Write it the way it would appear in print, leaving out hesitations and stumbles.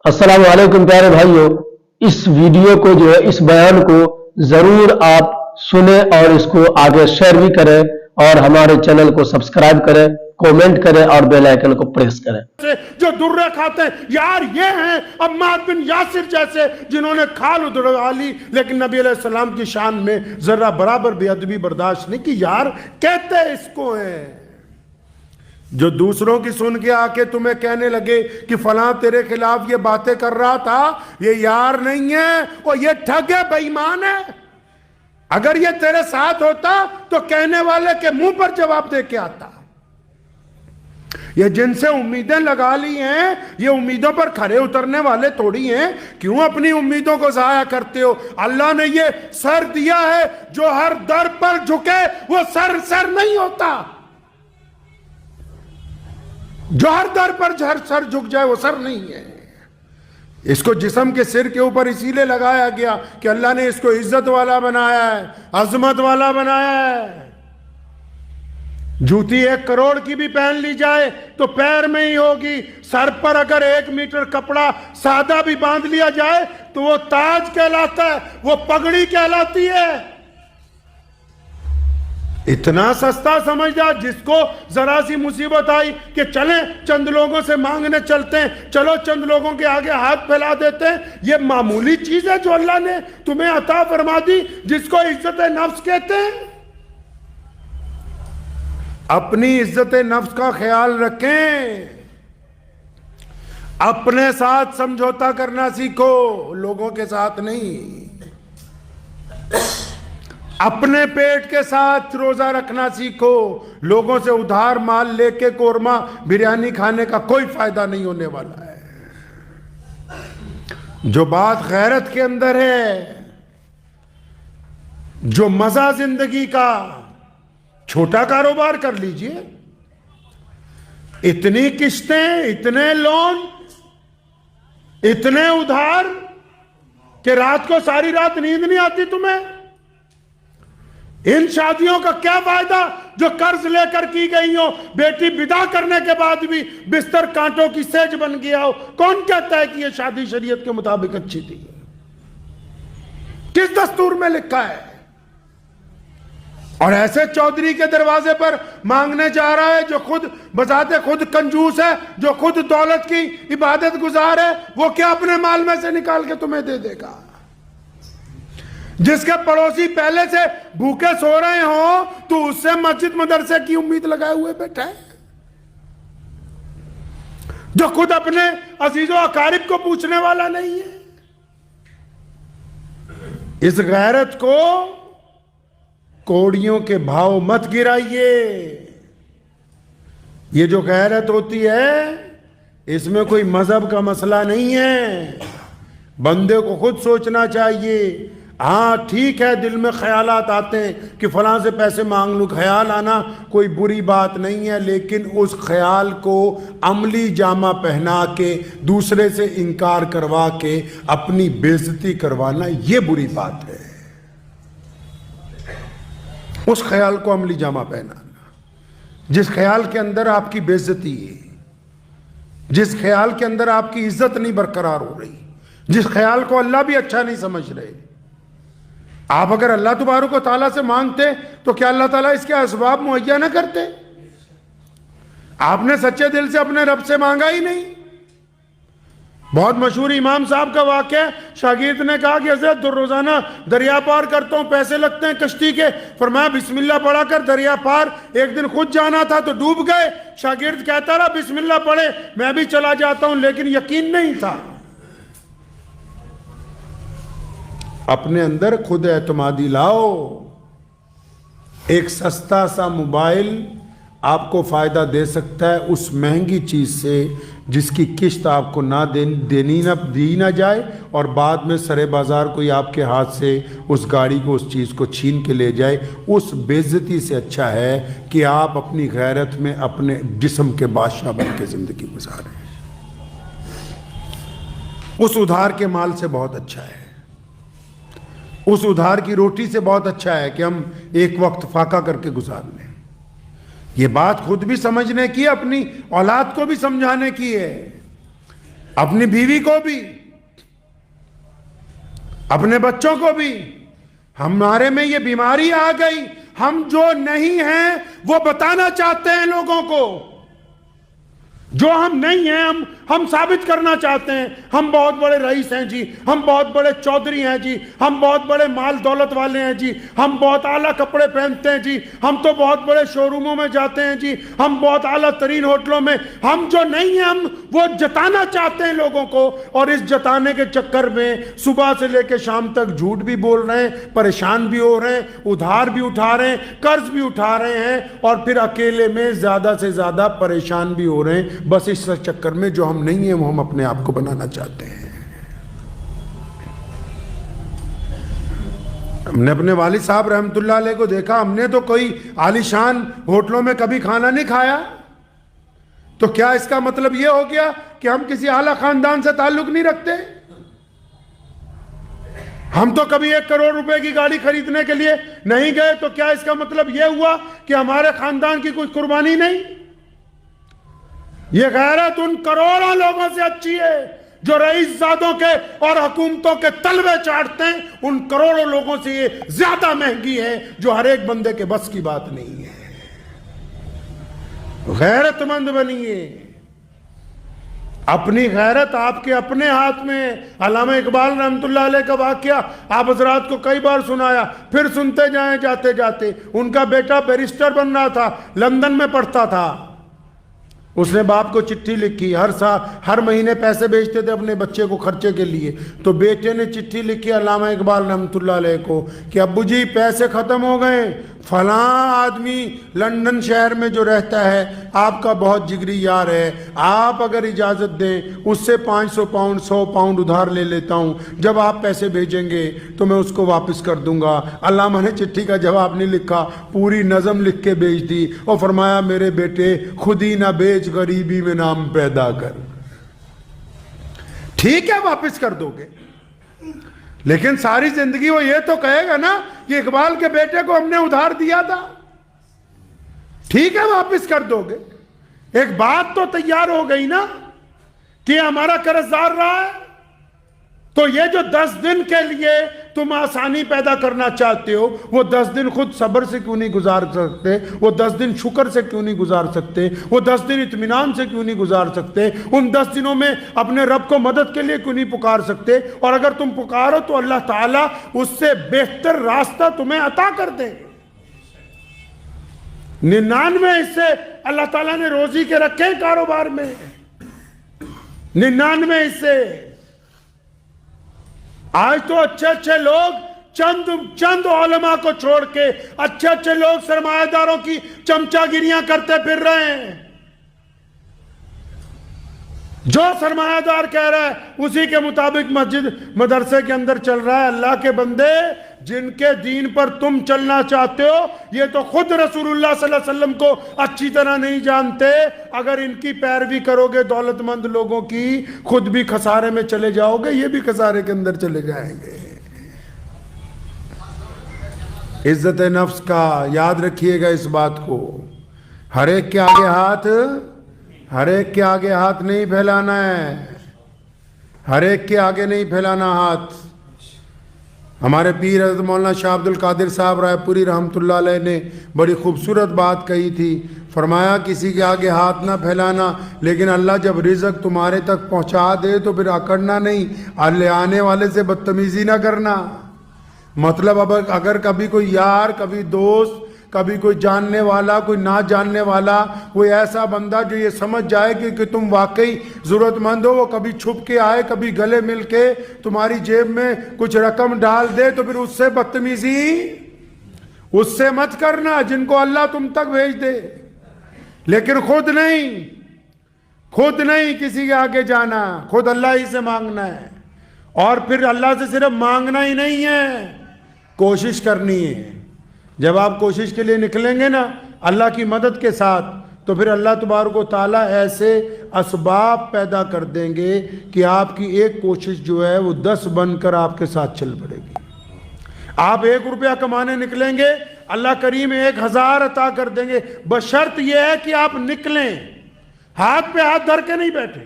السلام علیکم پیارے بھائیوں، اس ویڈیو کو جو ہے اس بیان کو ضرور آپ سنیں اور اس کو آگے شیئر بھی کریں اور ہمارے چینل کو سبسکرائب کریں، کومنٹ کریں اور بیل آئیکن کو پریس کریں۔ جو درے کھاتے ہیں یار یہ ہیں عمار بن یاسر جیسے جنہوں نے کھال ادھڑوا لی، لیکن نبی علیہ السلام کی شان میں ذرہ برابر بے ادبی برداشت نہیں کی۔ یار کہتے اس کو ہیں جو دوسروں کی سن کے آ کے تمہیں کہنے لگے کہ فلاں تیرے خلاف یہ باتیں کر رہا تھا، یہ یار نہیں ہے، اور یہ ٹھگ ہے، بے ایمان ہے۔ اگر یہ تیرے ساتھ ہوتا تو کہنے والے کے منہ پر جواب دے کے آتا۔ یہ جن سے امیدیں لگا لی ہیں یہ امیدوں پر کھڑے اترنے والے تھوڑی ہیں، کیوں اپنی امیدوں کو ضائع کرتے ہو؟ اللہ نے یہ سر دیا ہے، جو ہر در پر جھکے وہ سر نہیں ہوتا، جو ہر در پر سر جھک جائے وہ سر نہیں ہے۔ اس کو جسم کے سر کے اوپر اسی لیے لگایا گیا کہ اللہ نے اس کو عزت والا بنایا ہے، عظمت والا بنایا ہے۔ جوتی 1 کروڑ کی بھی پہن لی جائے تو پیر میں ہی ہوگی، سر پر اگر 1 میٹر کپڑا سادہ بھی باندھ لیا جائے تو وہ تاج کہلاتا ہے، وہ پگڑی کہلاتی ہے۔ اتنا سستا سمجھا جس کو ذرا سی مصیبت آئی کہ چلیں چند لوگوں سے مانگنے چلتے ہیں، چلو چند لوگوں کے آگے ہاتھ پھیلا دیتے ہیں۔ یہ معمولی چیز ہے جو اللہ نے تمہیں عطا فرما دی، جس کو عزت نفس کہتے ہیں۔ اپنی عزت نفس کا خیال رکھیں، اپنے ساتھ سمجھوتا کرنا سیکھو، لوگوں کے ساتھ نہیں۔ اپنے پیٹ کے ساتھ روزہ رکھنا سیکھو، لوگوں سے ادھار مال لے کے قورمہ بریانی کھانے کا کوئی فائدہ نہیں ہونے والا ہے۔ جو بات غیرت کے اندر ہے، جو مزہ زندگی کا، چھوٹا کاروبار کر لیجئے، اتنی قسطیں، اتنے لون، اتنے ادھار کہ رات کو ساری رات نیند نہیں آتی تمہیں۔ ان شادیوں کا کیا فائدہ جو قرض لے کر کی گئی ہو، بیٹی بدا کرنے کے بعد بھی بستر کانٹوں کی سیج بن گیا ہو؟ کون کہتا ہے کہ یہ شادی شریعت کے مطابق اچھی تھی؟ کس دستور میں لکھا ہے؟ اور ایسے چودھری کے دروازے پر مانگنے جا رہا ہے جو خود بذات خود کنجوس ہے، جو خود دولت کی عبادت گزار ہے، وہ کیا اپنے مال میں سے نکال کے تمہیں دے دے گا؟ جس کے پڑوسی پہلے سے بھوکے سو رہے ہوں تو اس سے مسجد مدرسے کی امید لگائے ہوئے بیٹھا ہے، جو خود اپنے عزیز و اقارب کو پوچھنے والا نہیں ہے۔ اس غیرت کو کوڑیوں کے بھاؤ مت گرائیے۔ یہ جو غیرت ہوتی ہے اس میں کوئی مذہب کا مسئلہ نہیں ہے، بندے کو خود سوچنا چاہیے۔ ہاں ٹھیک ہے، دل میں خیالات آتے ہیں کہ فلاں سے پیسے مانگ لوں، خیال آنا کوئی بری بات نہیں ہے، لیکن اس خیال کو عملی جامہ پہنا کے دوسرے سے انکار کروا کے اپنی بے عزتی کروانا یہ بری بات ہے۔ اس خیال کو عملی جامہ پہنانا جس خیال کے اندر آپ کی بے عزتی ہے، جس خیال کے اندر آپ کی عزت نہیں برقرار ہو رہی، جس خیال کو اللہ بھی اچھا نہیں سمجھ رہے۔ آپ اگر اللہ تبارک و تعالیٰ سے مانگتے تو کیا اللہ تعالیٰ اس کے اسباب مہیا نہ کرتے؟ آپ نے سچے دل سے اپنے رب سے مانگا ہی نہیں۔ بہت مشہور امام صاحب کا واقعہ، شاگرد نے کہا کہ حضرت روزانہ دریا پار کرتا ہوں، پیسے لگتے ہیں کشتی کے، فرمایا بسم اللہ پڑھا کر دریا پار۔ ایک دن خود جانا تھا تو ڈوب گئے، شاگرد کہتا رہا بسم اللہ پڑھے، میں بھی چلا جاتا ہوں، لیکن یقین نہیں تھا۔ اپنے اندر خود اعتمادی لاؤ۔ ایک سستا سا موبائل آپ کو فائدہ دے سکتا ہے اس مہنگی چیز سے جس کی قسط آپ کو نہ دی نہ جائے اور بعد میں سرے بازار کوئی آپ کے ہاتھ سے اس گاڑی کو، اس چیز کو چھین کے لے جائے۔ اس بے عزتی سے اچھا ہے کہ آپ اپنی غیرت میں اپنے جسم کے بادشاہ بن کے زندگی گزاریں۔ اس ادھار کے مال سے بہت اچھا ہے، اس ادھار کی روٹی سے بہت اچھا ہے کہ ہم ایک وقت فاقہ کر کے گزار لیں۔ یہ بات خود بھی سمجھنے کی، اپنی اولاد کو بھی سمجھانے کی ہے۔ اپنی بیوی کو بھی، اپنے بچوں کو بھی۔ ہمارے میں یہ بیماری آ گئی، ہم جو نہیں ہیں وہ بتانا چاہتے ہیں لوگوں کو، جو ہم نہیں ہیں ہم ثابت کرنا چاہتے ہیں ہم بہت بڑے رئیس ہیں جی، ہم بہت بڑے چودھری ہیں جی، ہم بہت بڑے مال دولت والے ہیں جی، ہم بہت اعلیٰ کپڑے پہنتے ہیں جی، ہم تو بہت بڑے شو روموں میں جاتے ہیں جی، ہم بہت اعلیٰ ترین ہوٹلوں میں۔ ہم جو نہیں ہیں ہم وہ جتانا چاہتے ہیں لوگوں کو، اور اس جتانے کے چکر میں صبح سے لے کے شام تک جھوٹ بھی بول رہے ہیں، پریشان بھی ہو رہے ہیں، ادھار بھی اٹھا رہے ہیں، قرض بھی اٹھا رہے ہیں، اور پھر اکیلے میں زیادہ سے زیادہ پریشان بھی ہو رہے ہیں، بس اس چکر میں جو ہم نہیں ہیں وہ ہم اپنے آپ کو بنانا چاہتے ہیں۔ ہم نے اپنے والد صاحب رحمت اللہ علیہ کو دیکھا، ہم نے تو کوئی عالیشان ہوٹلوں میں کبھی کھانا نہیں کھایا، تو کیا اس کا مطلب یہ ہو گیا کہ ہم کسی اعلیٰ خاندان سے تعلق نہیں رکھتے؟ ہم تو کبھی 1 کروڑ روپے کی گاڑی خریدنے کے لیے نہیں گئے، تو کیا اس کا مطلب یہ ہوا کہ ہمارے خاندان کی کوئی قربانی نہیں؟ یہ غیرت ان کروڑوں لوگوں سے اچھی ہے جو رئیس زادوں کے اور حکومتوں کے تلوے چاٹتے ہیں، ان کروڑوں لوگوں سے یہ زیادہ مہنگی ہے جو ہر ایک بندے کے بس کی بات نہیں ہے۔ غیرت مند بنیے، اپنی غیرت آپ کے اپنے ہاتھ میں۔ علامہ اقبال رحمت اللہ علیہ کا واقعہ آپ حضرات کو کئی بار سنایا، پھر سنتے جائیں جاتے جاتے۔ ان کا بیٹا بیرسٹر بن رہا تھا، لندن میں پڑھتا تھا، اس نے باپ کو چٹھی لکھی، ہر مہینے پیسے بھیجتے تھے اپنے بچے کو خرچے کے لیے، تو بیٹے نے چٹھی لکھی علامہ اقبال رحمت اللہ علیہ کو کہ ابو جی پیسے ختم ہو گئے، فلاں آدمی لندن شہر میں جو رہتا ہے آپ کا بہت جگری یار ہے، آپ اگر اجازت دیں اس سے 500 پاؤنڈ 100 پاؤنڈ ادھار لے لیتا ہوں، جب آپ پیسے بھیجیں گے تو میں اس کو واپس کر دوں گا۔ علامہ نے چٹھی کا جواب نہیں لکھا، پوری نظم لکھ کے بھیج دی اور فرمایا میرے بیٹے خود ہی نہ بیچ غریبی میں نام پیدا کر۔ ٹھیک ہے واپس کر دو گے، لیکن ساری زندگی وہ یہ تو کہے گا نا کہ اقبال کے بیٹے کو ہم نے ادھار دیا تھا۔ ٹھیک ہے واپس کر دو گے، ایک بات تو تیار ہو گئی نا کہ ہمارا قرض دار رہا ہے، تو یہ جو 10 دن کے لیے تم آسانی پیدا کرنا چاہتے ہو، وہ 10 دن خود صبر سے کیوں نہیں گزار سکتے؟ وہ 10 دن شکر سے کیوں نہیں گزار سکتے؟ وہ 10 دن اطمینان سے کیوں نہیں گزار سکتے؟ ان 10 دنوں میں اپنے رب کو مدد کے لیے کیوں نہیں پکار سکتے؟ اور اگر تم پکارو تو اللہ تعالیٰ اس سے بہتر راستہ تمہیں عطا کر دے۔ 99 حصے اللہ تعالیٰ نے روزی کے رکھے کاروبار میں، 99 حصے۔ آج تو اچھے لوگ چند علماء کو چھوڑ کے اچھے لوگ سرمایہ داروں کی چمچا گیریاں کرتے پھر رہے ہیں۔ جو سرمایہ دار کہہ رہا ہے اسی کے مطابق مسجد مدرسے کے اندر چل رہا ہے۔ اللہ کے بندے، جن کے دین پر تم چلنا چاہتے ہو یہ تو خود رسول اللہ صلی اللہ علیہ وسلم کو اچھی طرح نہیں جانتے۔ اگر ان کی پیروی کرو گے دولت مند لوگوں کی، خود بھی خسارے میں چلے جاؤ گے، یہ بھی خسارے کے اندر چلے جائیں گے۔ عزت نفس کا یاد رکھیے گا اس بات کو، ہر ایک کے آگے ہاتھ نہیں پھیلانا ہے، ہر ایک کے آگے نہیں پھیلانا ہاتھ۔ ہمارے پیر حضرت مولانا شاہ عبد القادر صاحب رائے پوری رحمت اللہ علیہ نے بڑی خوبصورت بات کہی تھی، فرمایا کسی کے آگے ہاتھ نہ پھیلانا، لیکن اللہ جب رزق تمہارے تک پہنچا دے تو پھر اکڑنا نہیں، لے آنے والے سے بدتمیزی نہ کرنا۔ مطلب اگر کبھی کوئی یار، کبھی دوست، کبھی کوئی جاننے والا، کوئی نہ جاننے والا، کوئی ایسا بندہ جو یہ سمجھ جائے کہ تم واقعی ضرورت مند ہو، وہ کبھی چھپ کے آئے، کبھی گلے مل کے تمہاری جیب میں کچھ رقم ڈال دے تو پھر اس سے بدتمیزی اس سے مت کرنا، جن کو اللہ تم تک بھیج دے۔ لیکن خود نہیں کسی کے آگے جانا، خود اللہ ہی سے مانگنا ہے۔ اور پھر اللہ سے صرف مانگنا ہی نہیں ہے، کوشش کرنی ہے۔ جب آپ کوشش کے لیے نکلیں گے نا اللہ کی مدد کے ساتھ، تو پھر اللہ تبارک و تعالیٰ ایسے اسباب پیدا کر دیں گے کہ آپ کی ایک کوشش جو ہے وہ 10 بن کر آپ کے ساتھ چل پڑے گی۔ آپ 1 روپیہ کمانے نکلیں گے، اللہ کریم 1000 عطا کر دیں گے، بشرط یہ ہے کہ آپ نکلیں، ہاتھ پہ ہاتھ دھر کے نہیں بیٹھے۔